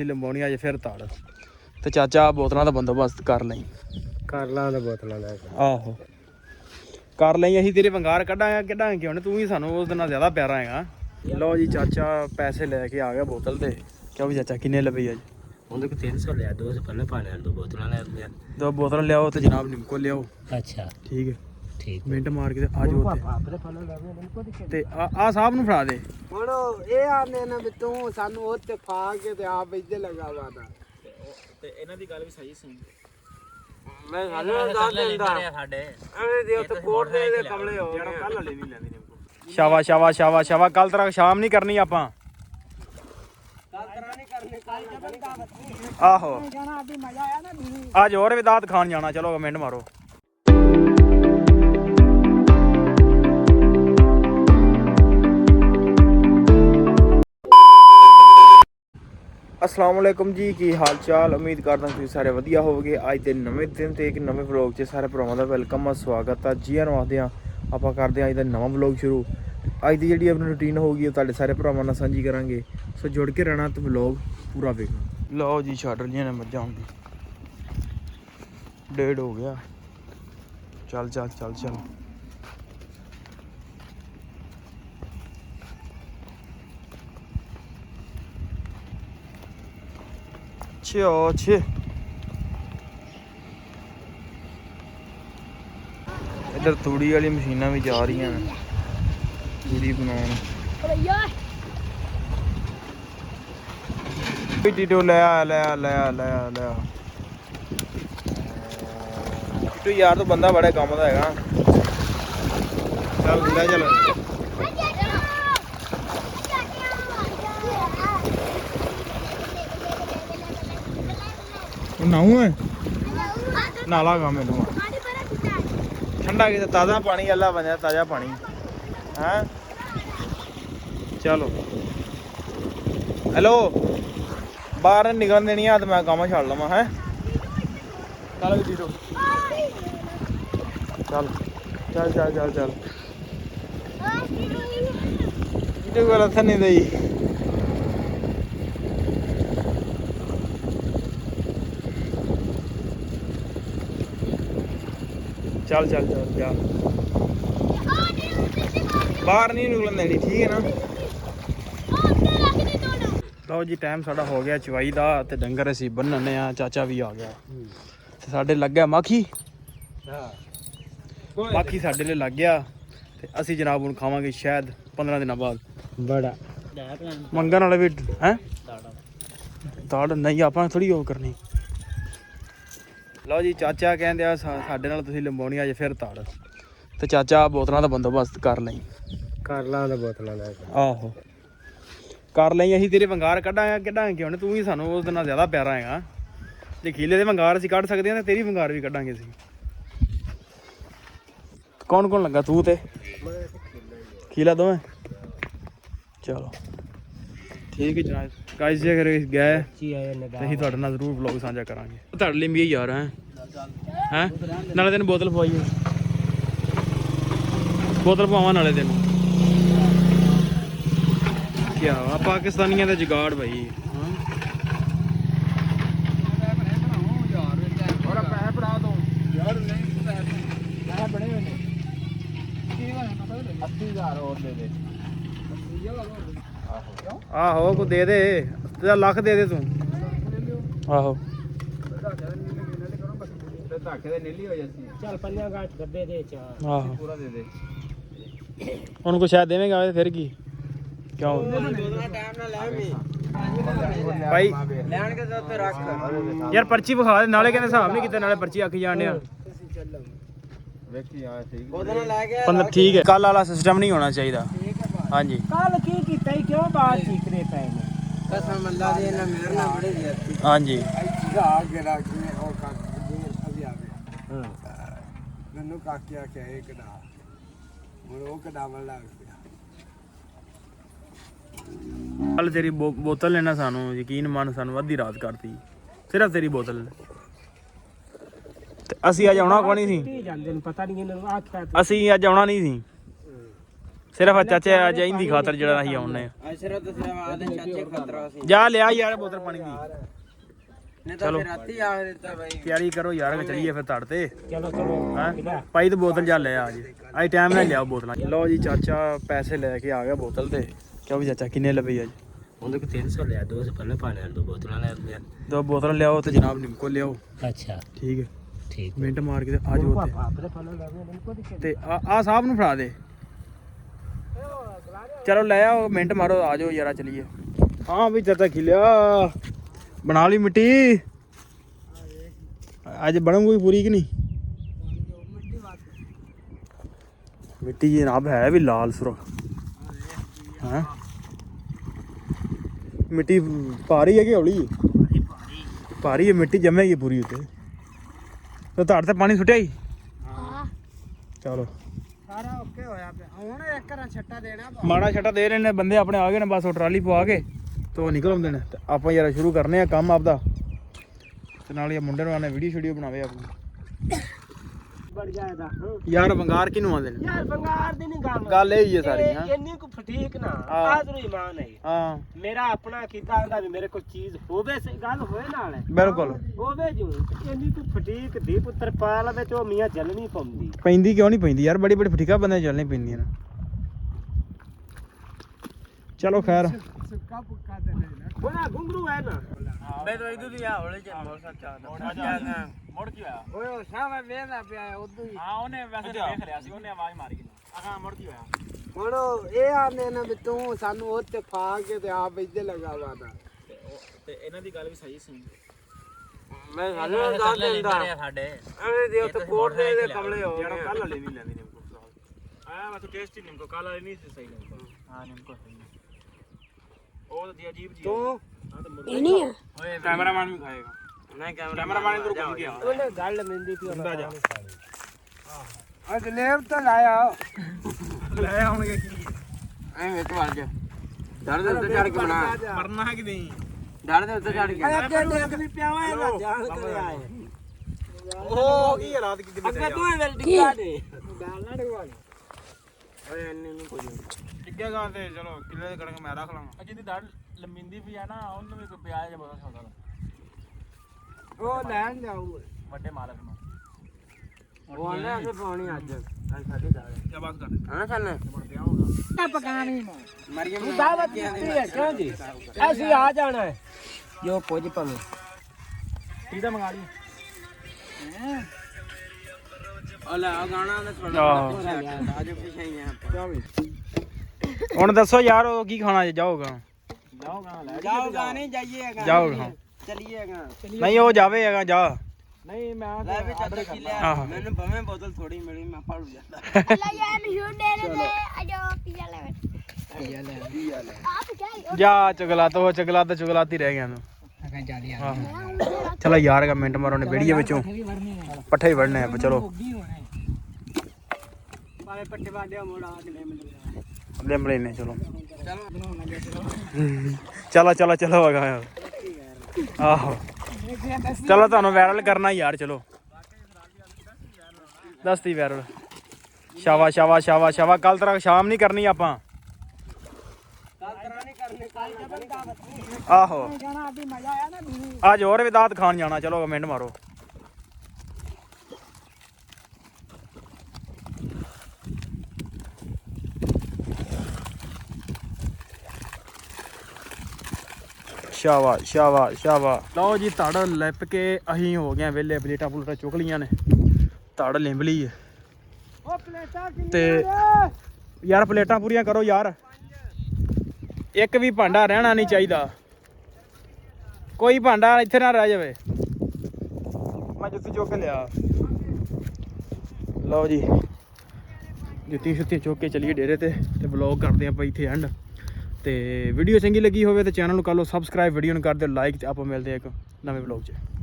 ਲੰਬਾਉਣੀ ਅੱਜ ਫਿਰ ਤੜ ਤੇ ਚਾਚਾ ਬੋਤਲਾਂ ਦਾ ਬੰਦੋਬਸਤ ਕਰ ਲਈ। ਕਰ ਲਾਂ ਤੇ ਬੋਤਲਾਂ ਲੈ ਕੇ ਆਹੋ ਕਰ ਲਈ। ਅਸੀਂ ਤੇਰੇ ਵੰਗਾਰ ਕੱਢਾਂਗੇ ਕਿਉਂ ਤੂੰ ਵੀ ਸਾਨੂੰ ਉਸ ਨਾਲ ਜ਼ਿਆਦਾ ਪਿਆਰਾ ਹੈਗਾ। ਲਓ ਜੀ ਚਾਚਾ ਪੈਸੇ ਲੈ ਕੇ ਆ ਗਿਆ ਬੋਤਲ ਤੇ। ਕਿਉਂ ਵੀ ਚਾਚਾ ਕਿੰਨੇ ਲਵੇ ਅੱਜ? ਉਹਦੇ ਕੋਲ 300 ਲਿਆ, 200 ਪਹਿਲਾਂ ਪਾਣੇ ਵਾਲੇ, 2 ਬੋਤਲਾਂ ਲੈ ਲਿਆ। 2 ਬੋਤਲਾਂ ਲਿਆਓ ਤੇ ਜਨਾਬ ਨਿੰਮਕੋ ਲਿਆਓ। ਅੱਛਾ ਠੀਕ ਹੈ, ਠੀਕ ਮਿੰਟ ਮਾਰ ਕੇ ਤੇ ਆ ਜਾਓ ਉੱਤੇ ਤੇ ਆ ਸਾਹਿਬ ਨੂੰ ਫੜਾ ਦੇ। ਹੁਣ ਇਹ ਆਨੇ ਨੇ ਵੀ ਤੂੰ ਸਾਨੂੰ ਉੱਤੇ ਫਾ ਕੇ ਤੇ ਆਪ ਇੱਥੇ ਲਗਾ ਵਾਦਾ ਤੇ ਇਹਨਾਂ ਦੀ ਗੱਲ ਵੀ ਸਹੀ ਸੀ। ਮੈਂ ਸਾਨੂੰ ਦੱਸ ਦਿੰਦਾ ਸਾਡੇ ਐਵੇਂ ਦੇ ਉੱਤੇ ਕੋਟ ਦੇ ਕਮਲੇ ਹੋ ਜਿਹੜਾ ਕੱਲ ਵਾਲੇ ਨਹੀਂ ਲੈਂਦੀ ਨਿੰਮਕੋ। ਸ਼ਾਬਾਸ਼ ਸ਼ਾਬਾਸ਼ ਸ਼ਾਬਾਸ਼ ਸ਼ਾਬਾਸ਼। ਕੱਲ ਤੱਕ ਸ਼ਾਮ ਨਹੀਂ ਕਰਨੀ ਆਪਾਂ। ਆਹੋ ਅੱਜ ਹੋਰ ਵੀ ਦਾਤ ਖਾਣ ਜਾਣਾ। ਚਲੋ ਕਮੈਂਟ ਮਾਰੋ। अस्सलाम वालेकुम जी, की हाल चाल? उम्मीद करता तुम सारे वधिया होवोगे। अज के नवे दिन तो एक नवे व्लॉग च सारे भरावां दा वेलकम आ, स्वागत आ जी। आखते हैं आप करते हैं अज का नवा व्लॉग शुरू। अज की जी अपनी रूटीन होगी वो सारे भरावां नाल सांझी करांगे, सो जुड़ के रहना तो व्लॉग पूरा देखना। लो जी छड़ लिया ने मझां आउंदी, 1:30 हो गया। चल चल चल चल अच्छे। इधर तूड़ी वाली मशीनां भी जा रही हैं तूड़ी बनाने। टीटू ले टीटू यार तो बंदा बड़े काम का है। चल ले चल नहाऊ है नाला गा मैनू ठंडा कि ताज़ा पानी अल्लाह बने ताज़ा पानी है। चलो हेलो बाहर निकल देनी है तो मैं काम छड़ लवा है। चल जीरो चल चल चल चल चल जीरो को रथ नहीं दई। चल चल चल चल बाहर नहीं निकलन देनी, ठीक है ना। लो जी टाइम साड़ा हो गया चवाई का ते डंगर असीं बन्नने आ। चाचा भी आ गया ते साडे लग गया माखी साडे लिए लग गया ते असीं जनाब हुण खावांगे शायद 15 दिनों बाद। बड़ा मंगन वाले भी हैं दाड़ नहीं आपां थोड़ी ओ करनी। लो जी चाचा कहते आ साडे नाल तुसीं लंबाउणी अज फिर तड़ ते चाचा बोतलों का बंदोबस्त कर लई। कर ਲਾਂ ਤੇ ਬੋਤਲਾਂ ਲੈ ਕੇ आहो कर ਲਈ। ਅਸੀਂ ਤੇਰੇ ਵੰਗਾਰ ਕੱਢਾਂਗੇ ਕਿਉਂ ਤੂੰ ਵੀ ਸਾਨੂੰ ਉਸ ਨਾਲ ਜ਼ਿਆਦਾ ਪਿਆਰਾ ਹੈਗਾ। ਜੇ ਖੀਲੇ ਦੇ ਵੰਗਾਰ ਅਸੀਂ ਕੱਢ ਸਕਦੇ ਹਾਂ ਤੇ ਤੇਰੀ ਵੰਗਾਰ ਵੀ ਕੱਢਾਂਗੇ ਅਸੀਂ। ਕੌਣ ਕੌਣ ਲੱਗਾ? ਤੂੰ ਤੇ ਖੀਲਾ ਦੋਵੇਂ। ਚਲੋ ਠੀਕ ਹੈ ਜਨਾਬ। ਗਾਇਸ ਜੇ ਅਗਰ ਗਏ ਅਸੀਂ ਤੁਹਾਡੇ ਨਾਲ ਜ਼ਰੂਰ ਵਲੌਗ ਸਾਂਝਾ ਕਰਾਂਗੇ। ਤੁਹਾਡੇ ਲਈ ਵੀ ਯਾਰ ਹੈ ਨਾਲੇ ਤੈਨੂੰ ਬੋਤਲ ਪਵਾਈਏ, ਬੋਤਲ ਪਵਾਵਾਂ ਨਾਲੇ ਤੈਨੂੰ। ਕਿਆ ਵਾ ਪਾਕਿਸਤਾਨੀਆਂ ਦਾ ਜੁਗਾੜ ਭਾਈ। आहो को दे दे लख दे तू। आहो उनको शायद देवेंगा फिर की क्यों भाई यार पर्ची विखा दे नाले कहते हिसाब नहीं किते नाले पर्ची आखी जाने। ठीक है कल वाला सिस्टम नहीं होना चाहिए। हाँ जी कल की कीता ही क्यों बात सीख रहे पे ने कसम अल्लाह दे ना मेरे ना बड़े जाती। हाँ जी आगे रख के और का अभी आ गया। हां नन्नू काकिया के एक डा वो कडावल लग गया। कल तेरी बोतल ने ना सानू यकीन मान सानू अद्धी रात करती सिर्फ तेरी बोतल ने। ਅਸੀਂ ਅੱਜ ਆਉਣਾ ਕੋਈ ਨਹੀਂ ਸੀ। ਅਸੀਂ ਅੱਜ ਆਉਣਾ ਨਹੀਂ ਸੀ ਸਿਰਫ ਚਾਚੇ ਅੱਜ ਇੰਦੀ ਖਾਤਰ ਜਿਹੜਾ ਅਸੀਂ ਆਉਣੇ ਆ ਅਸ਼ਰਾ ਤਾਂ ਸਿਰਫ ਆਦੇ ਚਾਚੇ ਖਤਰਾ ਸੀ ਜਾ ਲਿਆ ਯਾਰ ਬੋਤਲ ਪਾਣੀ ਦੀ ਨਹੀਂ ਤਾਂ ਫਿਰ ਰਾਤੀ ਆ ਦਿੱਤਾ ਬਾਈ ਤਿਆਰੀ ਕਰੋ ਯਾਰ ਚੱਲੀਏ ਫਿਰ ਤੜ ਤੇ ਚਲੋ ਚਲੋ ਹੈਂ ਭਾਈ ਤੇ ਬੋਤਲ ਜਾ ਲੈ ਆ ਜੀ ਅੱਜ ਟਾਈਮ ਨਾਲ ਲਿਆਓ ਬੋਤਲਾਂ ਲਓ ਜੀ ਚਾਚਾ ਪੈਸੇ ਲੈ ਕੇ ਆ ਗਿਆ ਬੋਤਲ ਤੇ ਕਿਉਂ ਵੀ ਚਾਚਾ ਕਿੰਨੇ ਲਵੇ ਅੱਜ ਉਹਦੇ ਕੋ 300 ਲਿਆ 200 ਪਹਿਲੇ ਪਾਣੇ ਦੋ ਬੋਤਲਾਂ ਲੈ ਆਉਂਦੇ ਦੋ ਬੋਤਲਾਂ ਲਿਆਓ ਤੇ ਜਨਾਬ ਨਿੰਕੋ ਲਿਆਓ ਅੱਛਾ ਠੀਕ ਹੈ ਠੀਕ ਮਿੰਟ ਮਾਰ ਕੇ ਤੇ ਆ ਜਾਓ ਉੱਥੇ ਆਪਰੇ ਪਹਿਲੇ ਲਾਵੇ ਨਿੰਕੋ ਦੀ ਤੇ ਆ ਸਾਹਿਬ ਨੂੰ ਫੜਾ ਦੇ ਚਲੋ ਲੈ ਆਓ ਮਿੰਟ ਮਾਰੋ ਆ ਜਾਓ ਯਾਰਾ ਚਲੀਏ ਹਾਂ ਵੀ ਚਾਚਾ ਖਿਲਿਆ ਬਣਾ ਲਈ ਮਿੱਟੀ ਅੱਜ ਬਣੂਗੀ ਪੂਰੀ ਕਿ ਨਹੀਂ ਮਿੱਟੀ ਜਨਾਬ ਹੈ ਵੀ ਲਾਲ ਸੁਰਖ ਹਾਂ ਮਿੱਟੀ ਭਾਰੀ ਹੈ ਕਿ ਹੌਲੀ ਹੈ ਭਾਰੀ ਹੈ ਮਿੱਟੀ ਜੰਮੇਗੀ ਪੂਰੀ ਉੱਤੇ ਤੇ ਧੜ ਤੇ ਪਾਣੀ ਸੁੱਟਿਆ ਹੀ ਹਾਂ ਚਲੋ ਸਾਰਾ ਓਕੇ ਹੋਇਆ ਪਿਆ ਹੁਣ ਇੱਕ ਰਾਂ ਛੱਟਾ ਦੇਣਾ ਮਾੜਾ ਛੱਟਾ ਦੇ ਰਹੇ ਨੇ ਬੰਦੇ ਆਪਣੇ ਆ ਗਏ ਨੇ ਬਸ ਉਹ ਟਰਾਲੀ ਪਵਾ ਕੇ ਤੇ ਉਹ ਨਿਕਲ ਆਉਂਦੇ ਨੇ ਤੇ ਆਪਾਂ ਯਾਰ ਸ਼ੁਰੂ ਕਰਨੇ ਆ ਕੰਮ ਆਪਦਾ ਤੇ ਨਾਲ ਇਹ ਮੁੰਡੇ ਨੂੰ ਆਨੇ ਵੀਡੀਓ ਬਣਾਵੇ ਆਪਣੀ ਬੜ ਜਾਏਗਾ ਯਾਰ ਵੰਗਾਰ ਕਿਨੂੰ ਆਉਂਦੇ ਨੇ ਯਾਰ ਬੰਗਾਰ ਦੀ ਨਹੀਂ ਗੱਲ ਇਹ ਹੀ ਹੈ ਸਾਰੀ ਹਾਂ ਇੰਨੀ ਕੁ ਫਟੀਕ ਨਾ ਹਾਂ। ਆਦਰੂ ਇਮਾਨ ਹੈ ਹਾਂ ਮੇਰਾ ਆਪਣਾ ਕੀਤਾ ਹੁੰਦਾ ਵੀ ਮੇਰੇ ਕੋਲ ਚੀਜ਼ ਹੋਵੇ ਸੇ ਗੱਲ ਹੋਏ ਨਾਲ ਬਿਲਕੁਲ ਹੋਵੇ ਜੂ ਇੰਨੀ ਕੁ ਫਟੀਕ ਦੀ ਪੁੱਤਰ ਪਾਲ ਵਿੱਚ ਉਹ ਮੀਆਂ ਜਲਣੀ ਪਾਉਂਦੀ ਪੈਂਦੀ ਕਿਉਂ ਨਹੀਂ ਪੈਂਦੀ ਯਾਰ ਬੜੀ ਬੜੀ ਫਟੀਕਾ ਬੰਦੇ ਚੱਲਣੀ ਪੈਂਦੀਆਂ ਨੇ ਚਲੋ ਖੈਰ ਸੁੱਕਾ ਪੁੱਕਾ ਤੇ ਲੈਣਾ ਬੜਾ ਗੁੰਗਰੂ ਹੈ ਨਾ ਮੈਂ ਤਾਂ ਇਦੋਂ ਦੀ ਆ ਹੋਲੇ ਚ ਮੋਲ ਸੱਚ ਆ ਮੁੜ ਕੀ ਹੋਇਆ ਓਏ ਉਹ ਸਾਵਾ ਵੇਲਾ ਪਿਆ ਉਦੋਂ ਹੀ ਹਾਂ ਉਹਨੇ ਵੈਸੇ ਦੇਖ ਲਿਆ ਸੀ ਉਹਨੇ ਆਵਾਜ਼ ਮਾਰੀ ਹਾਂ ਮੁੜ ਕੀ ਹੋਇਆ ਹੁਣ ਇਹ ਆਨੇ ਨਾ ਵੀ ਤੂੰ ਸਾਨੂੰ ਉੱਤੇ ਫਾ ਕੇ ਤੇ ਆਪ ਇੱਥੇ ਲਗਾਵਾ ਦਾ ਤੇ ਇਹਨਾਂ ਦੀ ਗੱਲ ਵੀ ਸਹੀ ਸੀ ਮੈਂ ਸਾਨੂੰ ਦੱਸ ਦਿੰਦਾ ਐਵੇਂ ਦੇ ਉੱਤੇ ਕੋਟ ਦੇ ਕਮਲੇ ਹੋ ਯਾਰ ਗਏ ਕੱਲ ਵਾਲੇ ਵੀ ਲੈਂਦੀ ਨਿੰਕੋ ਸਾਹਿਬ ਆਇਆ ਮੈਂ ਤਾਂ ਟੇਸਟੀ ਨਿੰਕੋ ਕੱਲ ਵਾਲੇ ਨਹੀਂ ਸੀ ਸਹੀ ਨਿੰਕੋ ਹਾਂ ਨਿੰਕੋ ਸਹੀ ਉਹ ਤਾਂ ਅਜੀਬ ਜੀ ਤੂੰ ਇਹ ਨਹੀਂ ਹੈ ਓਏ ਕੈਮਰਾਮੈਨ ਵੀ ਖਾਏਗਾ ਨਹੀਂ ਕੈਮਰਾਮੈਨ ਇਧਰ ਘੁੰਮ ਗਿਆ ਉਹਨੇ ਗੱਲ ਮਿੰਦੀ ਪਈ ਹੁੰਦਾ ਜਾ ਅੱਜ ਲੇਵ ਤਾਂ ਲਾਇਆ ਲੈ ਆਉਣਗੇ ਕੀ ਐਵੇਂ ਇੱਕ ਵਾਰ ਜਾ ਡਰ ਦੇ ਉੱਤੇ ਚੜ ਕੇ ਬਣਾ ਮਰਨਾ ਕਿ ਨਹੀਂ ਡਰ ਦੇ ਉੱਤੇ ਚੜ ਕੇ ਅੱਗੇ ਦੇਖ ਵੀ ਪਿਆਵਾ ਇਹਦਾ ਜਾਣ ਕੇ ਆਏ ਉਹ ਕੀ ਰਾਤ ਕੀ ਕਿਤੇ ਅੱਗੇ ਤੂੰ ਇਹ ਡਿੱਗਾ ਦੇ ਡਾਲਣਾ ਡਗਵਾਲ ਓਏ ਇੰਨੇ ਨੂੰ ਕੋਈ ਟਿੱਗੇ ਗਾਂ ਤੇ ਚਲੋ ਕਿੱਲੇ ਦੇ ਕਣਕ ਮੈਂ ਰੱਖ ਲਾਂਗਾ ਜਿਹਦੀ ਦੜ ਲੰਮਿੰਦੀ ਵੀ ਆ ਨਾ ਉਹਨੂੰ ਵੀ ਕੋਈ ਪਿਆਜ ਜਿਹਾ ਬਹੁਤ ਸੌਦਾ ਉਹ ਲੈਣ ਜਾਊਗਾ ਵੱਡੇ ਮਾਲਕ ਨੂੰ ਉਹ ਆਨੇ ਅਸੀਂ ਪਾਉਣੀ ਅੱਜ ਸਾਡੀ ਦਾਲ ਕੀ ਬਾਤ ਕਰ ਹਾਂ ਚੱਲ ਪਕਾਣੀ ਮਰੀਮ ਤੂੰ ਦਾਵਤ ਦਿੱਤੀ ਹੈ ਕਿਉਂ ਜੀ ਅਸੀਂ ਆ ਜਾਣਾ ਹੈ ਜੋ ਕੁਝ ਪਵੇ ਪੀਜ਼ਾ ਮੰਗਾ ਲਈ ਲੈ ਆ ਗਾਣਾ ਦਾ ਆਹੋ। ਅੱਜ ਪਿਛੇ ਹੀ ਆ ਹੁਣ ਦੱਸੋ ਯਾਰ ਉਹ ਕੀ ਖਾਣਾ ਜੇ ਜਾਓਗਾ ਜਾਓਗਾ ਨਹੀਂ ਜਾਈਏਗਾ ਜਾਓਗਾ ਚਲੀਏਗਾ ਨਹੀਂ ਉਹ ਜਾਵੇਗਾ ਜਾ ਨਹੀਂ ਮੈਂ ਲੈ ਵੀ ਚੱਦਰ ਕੀ ਲਿਆ ਆਹੋ। ਮੈਨੂੰ ਭਵੇਂ ਬੋਤਲ ਥੋੜੀ ਮਿਲੀ ਮੈਂ ਪੜ ਜਾਂਦਾ ਜਾ ਚੁਗਲਾਤੀ ਰਹਿ ਗਿਆ ਤੂੰ ਚਲੋ ਯਾਰ ਦਾ ਮਿੰਟ ਮਾਰੋ ਨੇ ਬੇੜੀਏ ਵਿੱਚੋਂ ਪੱਠੇ ਹੀ ਵੜਨੇ ਆ ਚਲੋ ਪਾਵੇ ਪੱਟੇ ਵਾਲਿਆ ਮੋੜਾ ਆ ਕੇ ਲੈ ਮਿਲ ਲਿੰਬੜੇ ਨੇ ਚਲੋ ਚਲੋ ਆਗਾ ਆਹੋ ਚਲੋ ਤੁਹਾਨੂੰ ਵਾਇਰਲ ਕਰਨਾ ਯਾਰ ਚਲੋ ਦੱਸਤੀ ਵਾਇਰਲ ਸ਼ਾਵਾ ਕੱਲ ਤੱਕ ਸ਼ਾਮ ਨਹੀਂ ਕਰਨੀ ਆਪਾਂ ਆਹੋ ਅੱਜ ਹੋਰ ਵੀ ਦਾਤ ਖਾਣ ਜਾਣਾ ਚਲੋ ਕਮੈਂਟ ਮਾਰੋ ਸ਼ਾਵਾ ਲਓ ਜੀ ਧੜ ਲਿਪ ਕੇ ਅਸੀਂ ਹੋ ਗਏ ਵੇਲੇ ਪਲੇਟਾਂ ਚੁੱਕ ਲੀਆਂ ਨੇ ਧੜ ਲਿੰਬ ਲਈ ਹੈ ਉਹ ਪਲੇਟਾਂ ਕਿੰਨੀ ਤੇ ਯਾਰ ਪਲੇਟਾਂ ਪੂਰੀਆਂ ਕਰੋ ਯਾਰ ਇੱਕ ਵੀ ਭਾਂਡਾ ਰਹਿਣਾ ਨਹੀਂ ਚਾਹੀਦਾ ਕੋਈ ਭਾਂਡਾ ਇੱਥੇ ਨਾ ਰਹਿ ਜਾਵੇ ਮੈਂ ਜੁੱਤੀ ਚੁੱਕ ਕੇ ਲਿਆ ਲਓ ਜੀ ਜੁੱਤੀ ਚੁੱਕ ਕੇ ਚਲੀਏ ਡੇਰੇ ਤੇ ਵਲੌਗ ਕਰਦੇ ਆਪਾਂ ਇੱਥੇ ਐਂਡ ਤੇ ਵੀਡੀਓ ਚੰਗੀ ਲੱਗੀ ਹੋਵੇ ਤਾਂ ਚੈਨਲ ਨੂੰ ਕਰ ਲਓ ਸਬਸਕ੍ਰਾਈਬ ਵੀਡੀਓ ਨੂੰ ਕਰ ਦਿਓ ਲਾਈਕ ਤੇ ਆਪਾਂ ਮਿਲਦੇ ਆ ਇੱਕ ਨਵੇਂ ਵਲੌਗ 'ਚ